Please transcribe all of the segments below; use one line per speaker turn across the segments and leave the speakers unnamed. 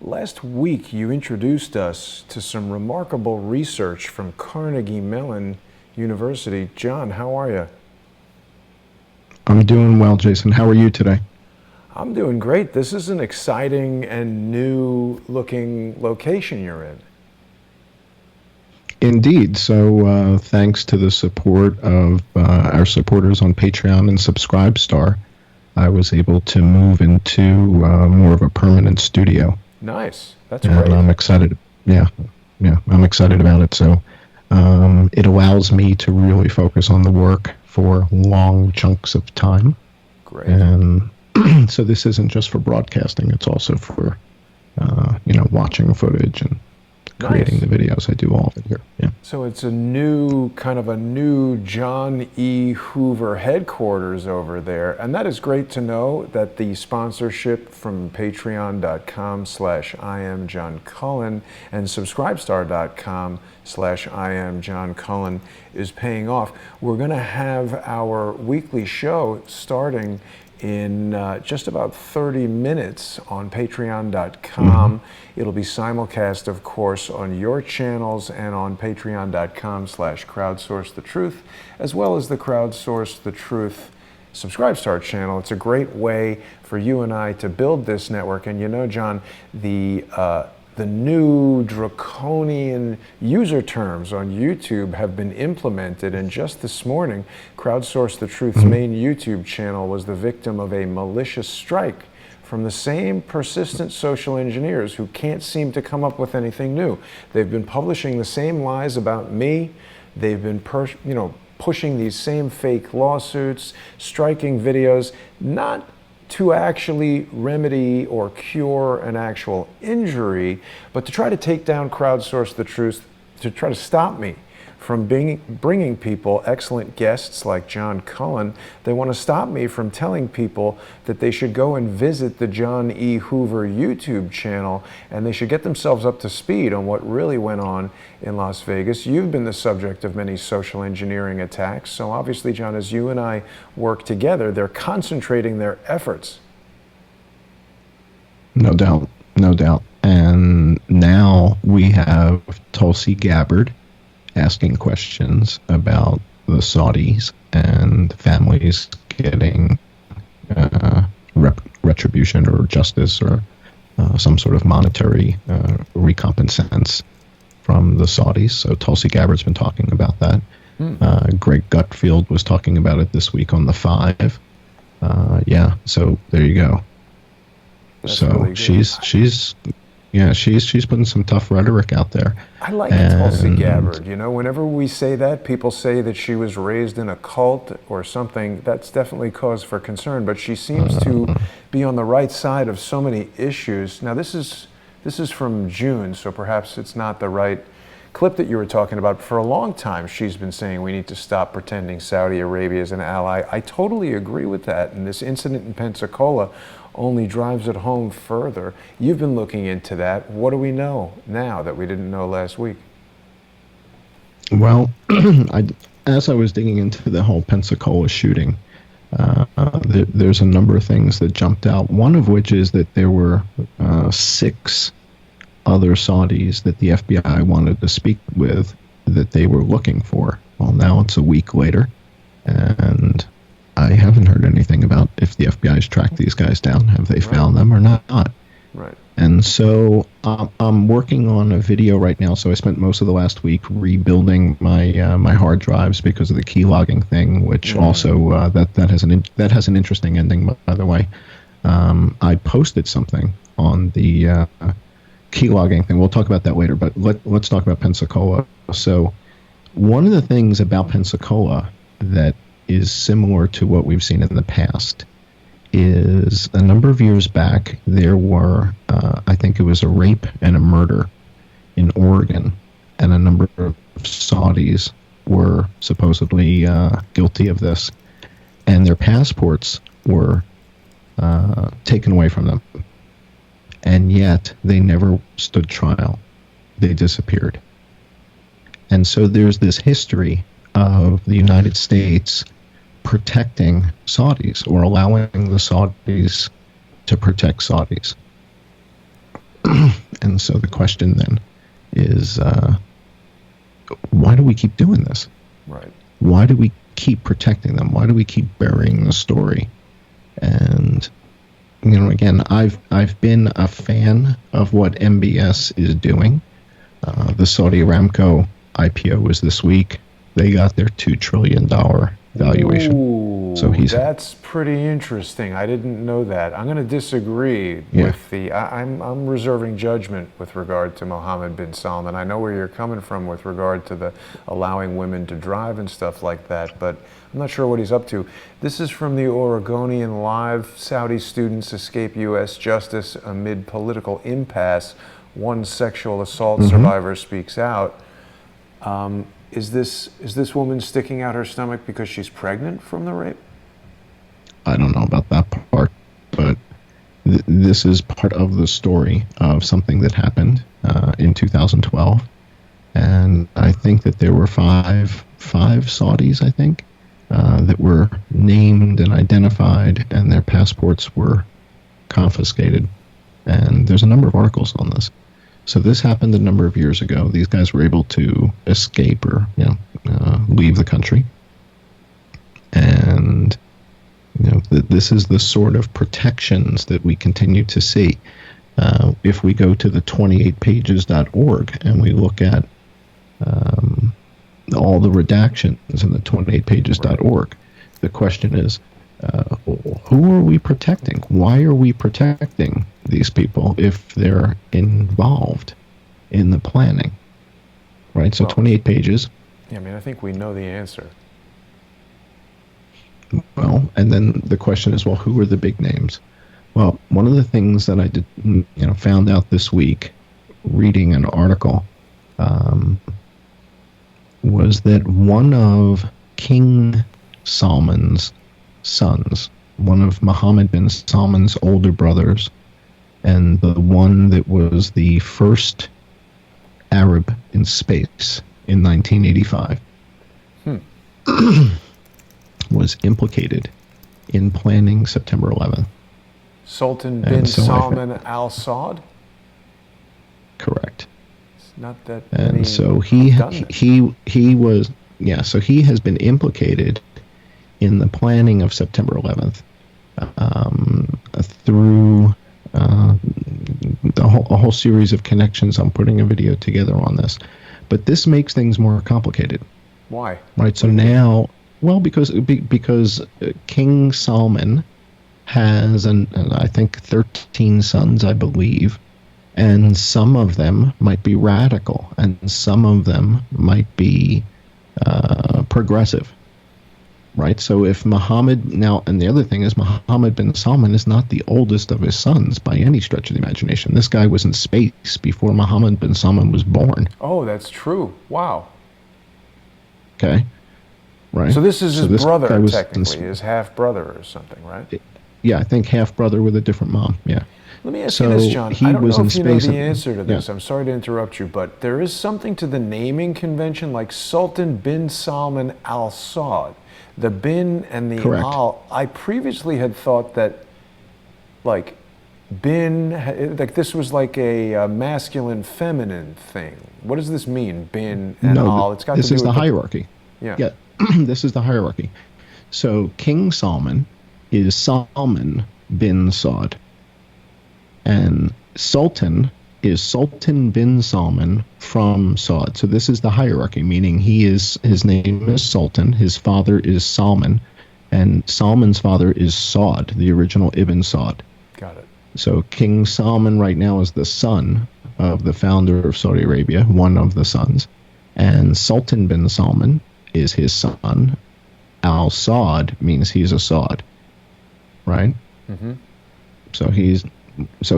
Last week, you introduced us to some remarkable research from Carnegie Mellon University. John, how are you?
I'm doing well, Jason. How are you today?
I'm doing great. This is an exciting and new-looking location you're in.
Indeed. So thanks to the support of our supporters on Patreon and Subscribestar, I was able to move into more of a permanent studio.
Nice. That's
and
great.
I'm excited. Yeah, I'm excited about it. So it allows me to really focus on the work for long chunks of time.
Great.
And so this isn't just for broadcasting. It's also for, watching footage and creating the videos. I do all of it here. Yeah.
So it's a new John E. Hoover headquarters over there. And that is great to know that the sponsorship from patreon.com/IamJohnCullen and subscribestar.com/IamJohnCullen is paying off. We're going to have our weekly show starting in just about 30 minutes on patreon.com. It'll be simulcast, of course, on your channels and on patreon.com/crowdsource the truth, as well as the Crowdsource the Truth Subscribestar channel. It's a great way for you and I to build this network. And you know, John, the new draconian user terms on YouTube have been implemented, and just this morning, Crowdsource the Truth's main YouTube channel was the victim of a malicious strike from the same persistent social engineers who can't seem to come up with anything new. They've been publishing the same lies about me. They've been pushing these same fake lawsuits, striking videos, not to actually remedy or cure an actual injury, but to try to take down Crowdsource the Truth, to try to stop me from bringing people excellent guests like John Cullen. They want to stop me from telling people that they should go and visit the John E. Hoover YouTube channel, and they should get themselves up to speed on what really went on in Las Vegas. You've been the subject of many social engineering attacks, so obviously, John, as you and I work together, they're concentrating their efforts.
No doubt. And now we have Tulsi Gabbard asking questions about the Saudis and families getting retribution or justice or some sort of monetary recompensance from the Saudis. So Tulsi Gabbard's been talking about that. Greg Gutfield was talking about it this week on The Five. So there you go.
That's
so
really
she's putting some tough rhetoric out there.
I like Tulsi Gabbard. You know, whenever we say that, people say that she was raised in a cult or something. That's definitely cause for concern. But she seems to be on the right side of so many issues. Now, this is from June, so perhaps it's not the right clip that you were talking about. For a long time, she's been saying we need to stop pretending Saudi Arabia is an ally. I totally agree with that. And this incident in Pensacola only drives it home further. You've been looking into that. What do we know now that we didn't know last week?
Well, as I was digging into the whole Pensacola shooting, there's a number of things that jumped out. One of which is that there were 6 other Saudis that the FBI wanted to speak with that they were looking for. Well, now it's a week later, and I haven't heard anything about if the FBI's tracked these guys down. Have they found them or not?
Right.
And so I'm working on a video right now. So I spent most of the last week rebuilding my my hard drives because of the key logging thing, which also that has an interesting ending, by the way. I posted something on the key logging thing. We'll talk about that later, but let's talk about Pensacola. So one of the things about Pensacola that is similar to what we've seen in the past is a number of years back, there were, I think it was a rape and a murder in Oregon, and a number of Saudis were supposedly guilty of this, and their passports were taken away from them. And yet they never stood trial. They disappeared. And so there's this history of the United States protecting Saudis, or allowing the Saudis to protect Saudis. And so the question then is, why do we keep doing this?
Right.
Why do we keep protecting them? Why do we keep burying the story? And again, I've been a fan of what MBS is doing. The Saudi Aramco IPO was this week. They got their $2 trillion valuation.
Ooh,
so
that's pretty interesting. I didn't know that. I'm going to disagree with the. I'm reserving judgment with regard to Mohammed bin Salman. I know where you're coming from with regard to the allowing women to drive and stuff like that, but I'm not sure what he's up to. This is from the Oregonian Live. Saudi students escape U.S. justice amid political impasse. One sexual assault survivor speaks out. Is this woman sticking out her stomach because she's pregnant from the rape?
I don't know about that part, but this is part of the story of something that happened in 2012, and I think that there were five Saudis, I think, that were named and identified, and their passports were confiscated. And there's a number of articles on this. So this happened a number of years ago. These guys were able to escape or leave the country, and this is the sort of protections that we continue to see. If we go to the 28pages.org and we look at all the redactions in the 28pages.org, the question is, who are we protecting? Why are we protecting these people if they're involved in the planning? Right? So 28 pages.
Yeah, I think we know the answer.
Well, and then the question is, well, who are the big names? Well, one of the things that I did, found out this week, reading an article, was that one of King Salman's sons, one of Mohammed bin Salman's older brothers, and the one that was the first Arab in space in 1985, was implicated in planning September 11th.
Sultan bin Salman Al Saud?
Correct.
It's not that
and
many
so he was, so he has been implicated in the planning of September 11th through a whole series of connections. I'm putting a video together on this. But this makes things more complicated.
Why?
Right, so now, well, because King Salman has, I think, 13 sons, I believe, and some of them might be radical, and some of them might be progressive. Right, so if Mohammed now, and the other thing is Mohammed bin Salman is not the oldest of his sons by any stretch of the imagination. This guy was in space before Mohammed bin Salman was born.
Oh, that's true. Wow.
Okay. Right.
So this is his brother, technically, his half-brother or something, right?
Yeah, I think half-brother with a different mom, yeah.
Let me ask you this, John. I don't know if you know the answer to this.
Yeah.
I'm sorry to interrupt you, but there is something to the naming convention, like Sultan bin Salman Al Saud. The bin and the
Correct.
al. I previously had thought that, like, bin, like this was like a masculine, feminine thing. What does this mean, bin and al? It's got
this
to do
is
with
the hierarchy.
Yeah.
This is the hierarchy. So King Salman is Salman bin Saud, and Sultan is Sultan bin Salman from Saud. So this is the hierarchy, meaning his name is Sultan, his father is Salman, and Salman's father is Saud, the original Ibn Saud.
Got it.
So King Salman right now is the son of the founder of Saudi Arabia, one of the sons, and Sultan bin Salman is his son. Al Saud means he's a Saud, right? Mm-hmm. So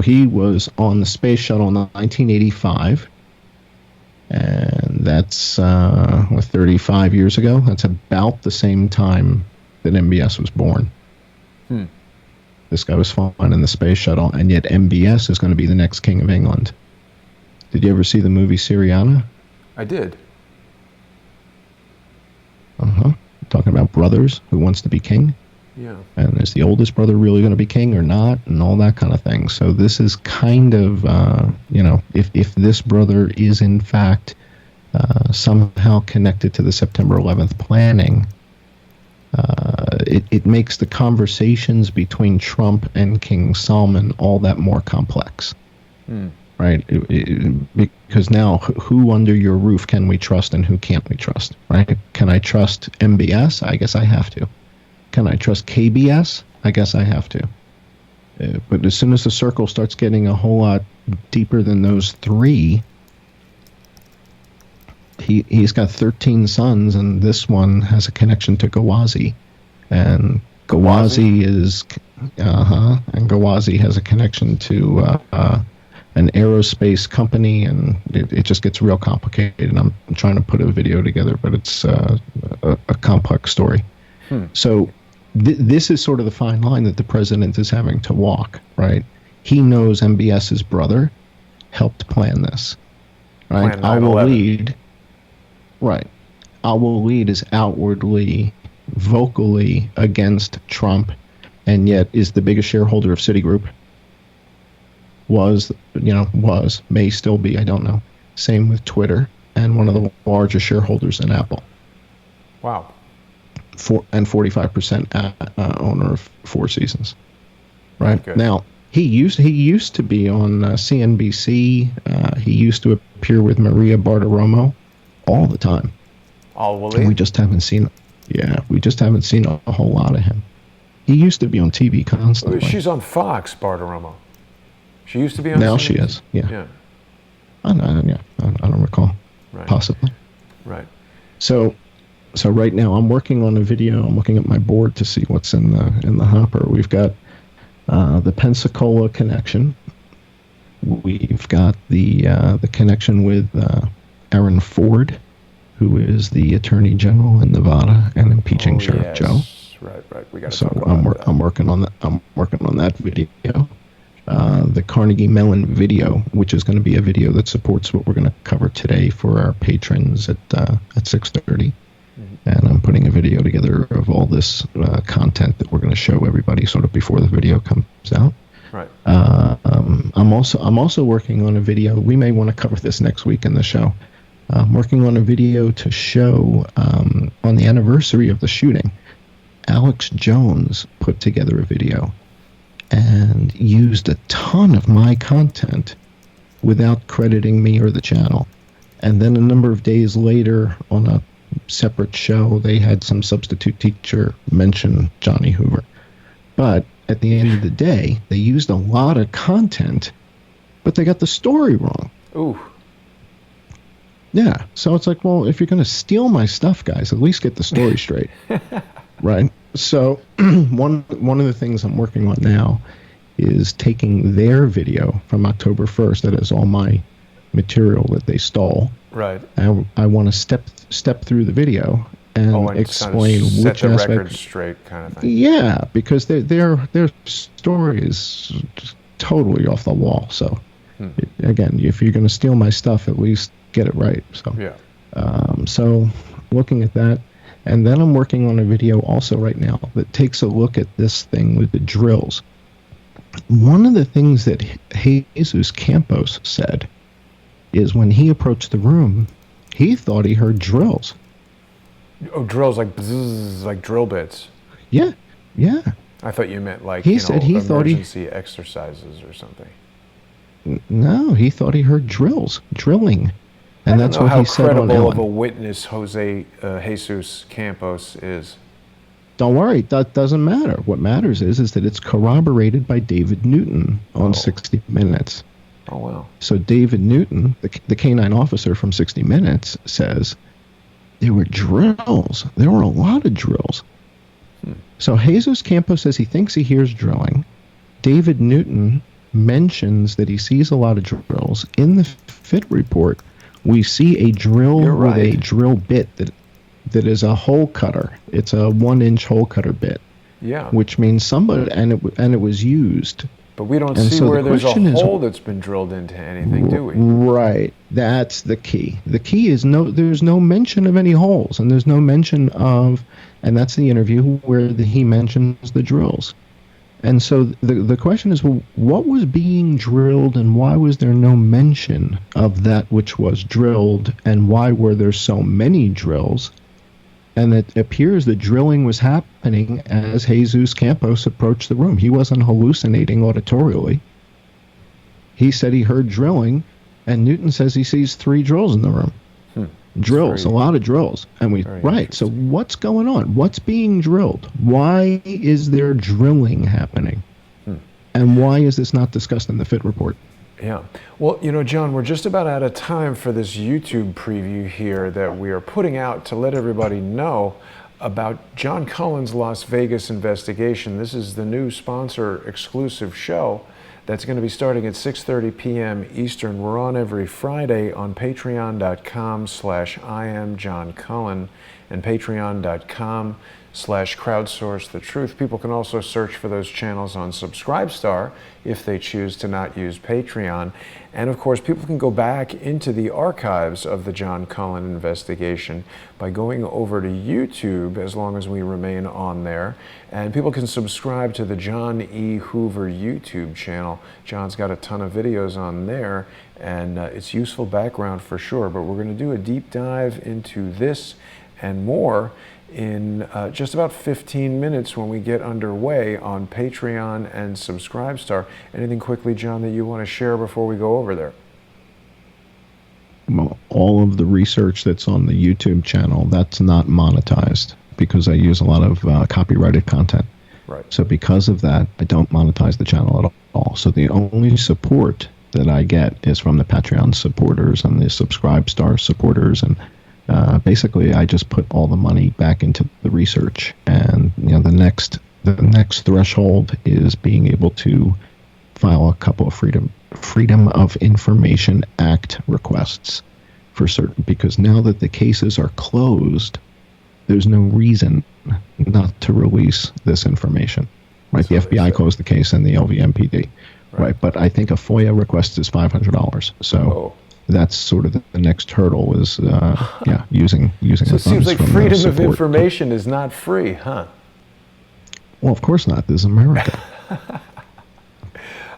he was on the space shuttle in 1985, and that's 35 years ago. That's about the same time that MBS was born. This guy was flying in the space shuttle, and yet MBS is going to be the next king of England. Did you ever see the movie Syriana?
I did.
Talking about brothers who wants to be king.
Yeah.
And is the oldest brother really going to be king or not, and all that kind of thing. So this is kind of, if this brother is in fact somehow connected to the September 11th planning, it makes the conversations between Trump and King Salman all that more complex. Right? Because now, who under your roof can we trust and who can't we trust? Right? Can I trust MBS? I guess I have to. Can I trust KBS? I guess I have to. But as soon as the circle starts getting a whole lot deeper than those three, he's got 13 sons, and this one has a connection to Gawazi. And Gawazi has a connection to an aerospace company, and it just gets real complicated. I'm trying to put a video together, but it's a complex story. So this is sort of the fine line that the president is having to walk, right? He knows MBS's brother helped plan this, right?
I will lead.
Right. I will lead is outwardly, vocally against Trump, and yet is the biggest shareholder of Citigroup. May still be, I don't know. Same with Twitter, and one of the largest shareholders in Apple.
Wow.
And 45% owner of Four Seasons. Right.
Good.
Now, he used to be on CNBC. He used to appear with Maria Bartiromo all the time. And we just haven't seen. Yeah, we just haven't seen a whole lot of him. He used to be on TV constantly.
She's on Fox, Bartiromo. She used to be on.
Now
CNBC?
she is. Yeah.
Yeah.
I don't recall.
Right.
Possibly.
Right.
So right now I'm working on a video. I'm looking at my board to see what's in the hopper. We've got the Pensacola connection. We've got the connection with Aaron Ford, who is the Attorney General in Nevada and impeaching Sheriff Joe.
Right. We got to.
So I'm working on that. I'm working on that video. The Carnegie Mellon video, which is going to be a video that supports what we're going to cover today for our patrons at 6:30. And I'm putting a video together of all this content that we're going to show everybody sort of before the video comes out.
Right.
I'm also working on a video. We may want to cover this next week in the show. I'm working on a video to show on the anniversary of the shooting. Alex Jones put together a video and used a ton of my content without crediting me or the channel. And then a number of days later, on a separate show, they had some substitute teacher mention Johnny Hoover. But at the end of the day, they used a lot of content, but they got the story wrong.
Ooh.
Yeah, so it's like, well, if you're going to steal my stuff, guys, at least get the story straight. Right? So one of the things I'm working on now is taking their video from October 1st, that is all my material that they stole.
Right.
I want to step through the video and explain
kind of
which
set the
aspect.
record straight, kind of thing.
Yeah, because their story is just totally off the wall. So again, if you're going to steal my stuff, at least get it right. So
yeah.
So looking at that, and then I'm working on a video also right now that takes a look at this thing with the drills. One of the things that Jesus Campos said is when he approached the room, he thought he heard drills.
Oh, drills like bzzz, like drill bits.
Yeah.
I thought you meant like
he said he
emergency exercises or something.
No, he thought he heard drilling. And that's what he said on Ellen.
How credible of a witness Jesus Campos is.
Don't worry, that doesn't matter. What matters is that it's corroborated by David Newton on 60 Minutes.
Oh, wow.
So David Newton, the canine officer from 60 Minutes, says there were drills. There were a lot of drills. So Jesus Campos says he thinks he hears drilling. David Newton mentions that he sees a lot of drills. In the FIT report, we see a drill with a drill bit that is a hole cutter. It's a 1-inch hole cutter bit.
Yeah.
Which means somebody, and it was used
But we don't
And
see
so
where
the
there's a
question is,
hole that's been drilled into anything, do we?
right, that's the key. The key is there's no mention of any holes, and there's no mention of, and that's the interview where he mentions the drills. And so the question is, well, what was being drilled and why was there no mention of that which was drilled, and why were there so many drills? And it appears that drilling was happening as Jesus Campos approached the room. He wasn't hallucinating auditorially. He said he heard drilling, and Newton says he sees 3 drills in the room. Drills, a lot of drills. And right, so what's going on? What's being drilled? Why is there drilling happening? And why is this not discussed in the FIT report?
Yeah. Well, you know, John, we're just about out of time for this YouTube preview here that we are putting out to let everybody know about John Cullen's Las Vegas investigation. This is the new sponsor exclusive show that's going to be starting at 6:30 p.m. Eastern. We're on every Friday on patreon.com/IamJohnCullen and patreon.com/crowdsource the truth. People can also search for those channels on Subscribestar if they choose to not use Patreon. And of course, people can go back into the archives of the John Cullen investigation by going over to YouTube, as long as we remain on there. And people can subscribe to the John E. Hoover YouTube channel. John's got a ton of videos on there, and it's useful background for sure. But we're going to do a deep dive into this and more in just about 15 minutes when we get underway on Patreon and Subscribestar. Anything quickly, John, that you want to share before we go over there?
Well, all of the research that's on the YouTube channel, that's not monetized because I use a lot of copyrighted content.
Right.
So because of that, I don't monetize the channel at all. So the only support that I get is from the Patreon supporters and the Subscribestar supporters, and basically, I just put all the money back into the research, and the next threshold is being able to file a couple of Freedom of Information Act requests for certain, because now that the cases are closed, there's no reason not to release this information. Right? The FBI closed the case and the LVMPD. Right? But I think a FOIA request is $500. So. That's sort of the next hurdle is, using. So
it seems like freedom of information is not free, huh?
Well, of course not. This is America.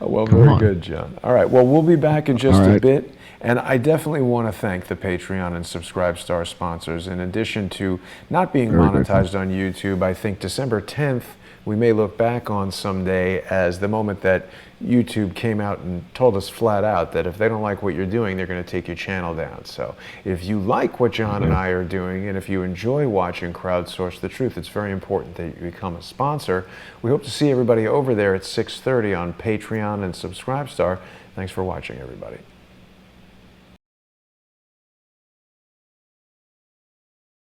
Well, very good, John. All right. Well, we'll be back in just a bit. And I definitely want to thank the Patreon and Subscribestar sponsors. In addition to not being monetized on YouTube, I think December 10th, we may look back on someday as the moment that YouTube came out and told us flat out that if they don't like what you're doing, they're going to take your channel down. So if you like what John and I are doing, and if you enjoy watching Crowdsource the Truth, it's very important that you become a sponsor. We hope to see everybody over there at 6:30 on Patreon and Subscribestar. Thanks for watching, everybody.